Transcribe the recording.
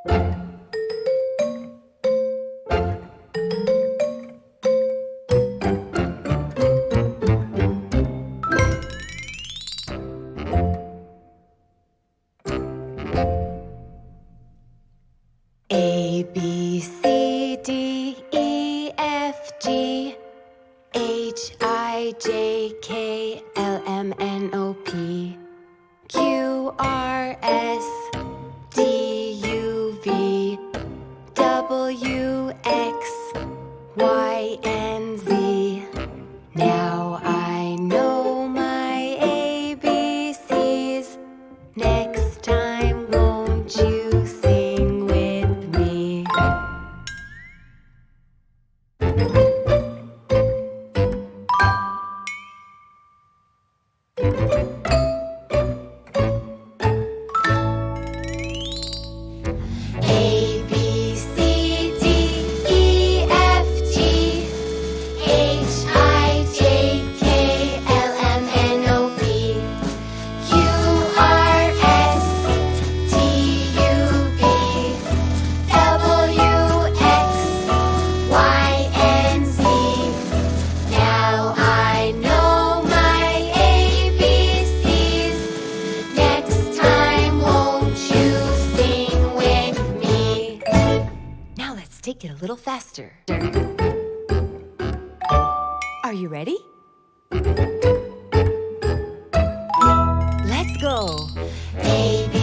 A, B, C, D, E, F, G, H, I, J, K, L, M, N, O, P, Q, R, S, D, U, V, W, X, Y, and Z. Now I know my ABCs. Next time, won't you sing with me? A, B, C, D, E, F, G, H, I, J, K, L, M, N, O, P, Q, R, S, T, U, V, W, X, Y, and Z. Now I know my ABCs. Next time, won't you sing with me? Now let's take it a little faster. Are you ready? Let's go. A, B,